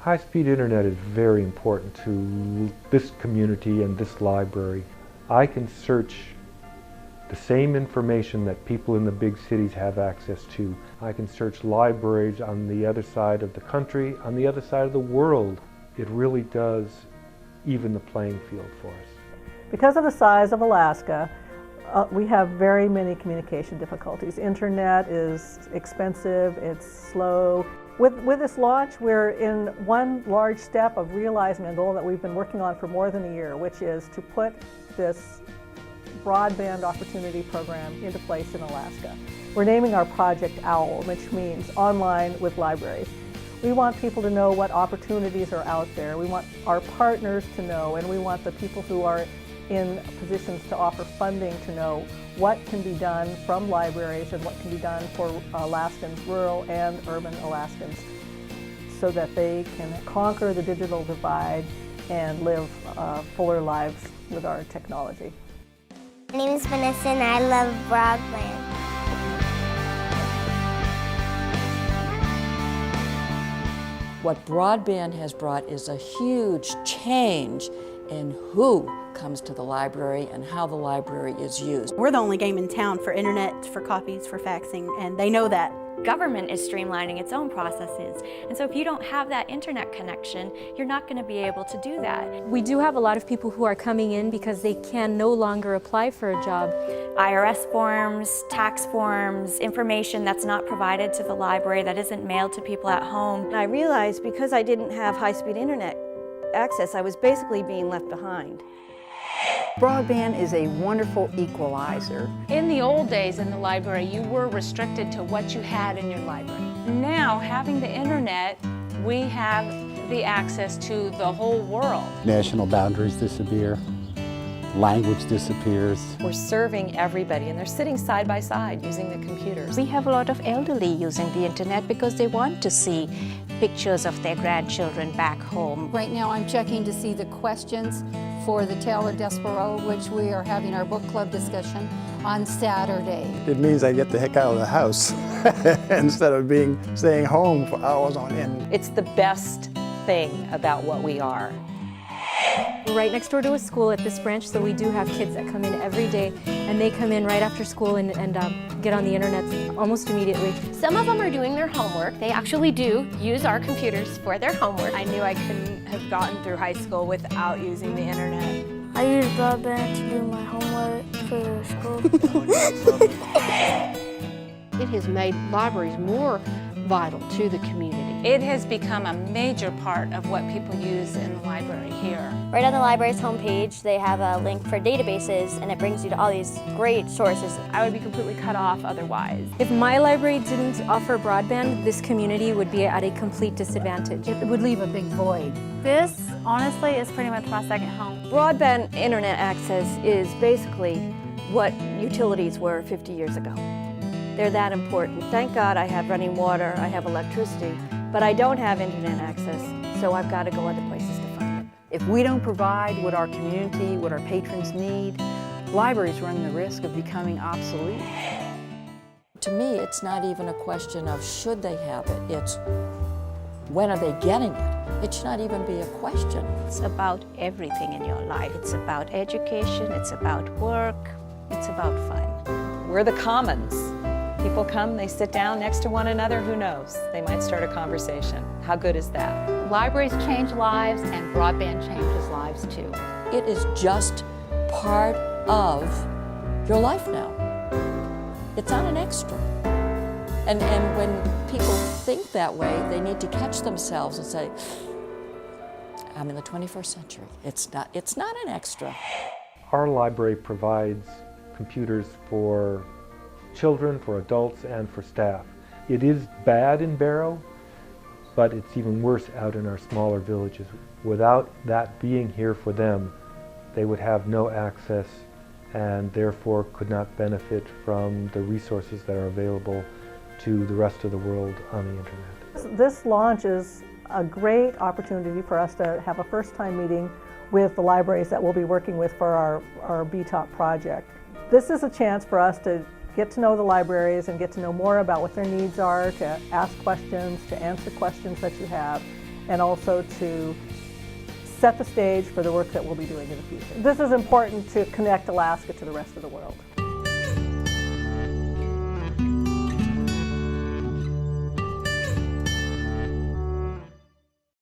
High-speed internet is very important to this community and this library. I can search the same information that people in the big cities have access to. I can search libraries on the other side of the country, on the other side of the world. It really does even the playing field for us. Because of the size of Alaska, we have very many communication difficulties. Internet is expensive, it's slow. With this launch, we're in one large step of realizing a goal that we've been working on for more than a year, which is to put this broadband opportunity program into place in Alaska. We're naming our project OWL, which means Online with Libraries. We want people to know what opportunities are out there. We want our partners to know, and we want the people who are in positions to offer funding to know what can be done from libraries and what can be done for Alaskans, rural and urban Alaskans, so that they can conquer the digital divide and live fuller lives with our technology. My name is Vanessa and I love broadband. What broadband has brought is a huge change in who comes to the library and how the library is used. We're the only game in town for internet, for copies, for faxing, and they know that. Government is streamlining its own processes, and so if you don't have that internet connection, you're not going to be able to do that. We do have a lot of people who are coming in because they can no longer apply for a job. IRS forms, tax forms, information that's not provided to the library, that isn't mailed to people at home. And I realized because I didn't have high-speed internet access, I was basically being left behind. Broadband is a wonderful equalizer. In the old days in the library, you were restricted to what you had in your library. Now, having the internet, we have the access to the whole world. National boundaries disappear. Language disappears. We're serving everybody, and they're sitting side by side using the computers. We have a lot of elderly using the internet because they want to see pictures of their grandchildren back home. Right now I'm checking to see the questions for the Tale of Despereaux, which we are having our book club discussion on Saturday. It means I get the heck out of the house instead of staying home for hours on end. It's the best thing about what we are. We're right next door to a school at this branch, so we do have kids that come in every day, and they come in right after school and get on the internet almost immediately. Some of them are doing their homework. They actually do use our computers for their homework. I knew I couldn't have gotten through high school without using the internet. I use broadband to do my homework for school. It has made libraries more vital to the community. It has become a major part of what people use in the library here. Right on the library's homepage, they have a link for databases, and it brings you to all these great sources. I would be completely cut off otherwise. If my library didn't offer broadband, this community would be at a complete disadvantage. It would leave a big void. This, honestly, is pretty much my second home. Broadband internet access is basically what utilities were 50 years ago. They're that important. Thank God I have running water, I have electricity, but I don't have internet access, so I've got to go other places to find it. If we don't provide what our community, what our patrons need, libraries run the risk of becoming obsolete. To me, it's not even a question of should they have it, it's when are they getting it? It should not even be a question. It's about everything in your life. It's about education, it's about work, it's about fun. We're the commons. People come, they sit down next to one another, who knows? They might start a conversation. How good is that? Libraries change lives and broadband changes lives too. It is just part of your life now. It's not an extra. And when people think that way, they need to catch themselves and say, I'm in the 21st century. It's not an extra. Our library provides computers for children, for adults, and for staff. It is bad in Barrow, but it's even worse out in our smaller villages. Without that being here for them, they would have no access and therefore could not benefit from the resources that are available to the rest of the world on the internet. This launch is a great opportunity for us to have a first-time meeting with the libraries that we'll be working with for our BTOP project. This is a chance for us to get to know the libraries and get to know more about what their needs are, to ask questions, to answer questions that you have, and also to set the stage for the work that we'll be doing in the future. This is important to connect Alaska to the rest of the world.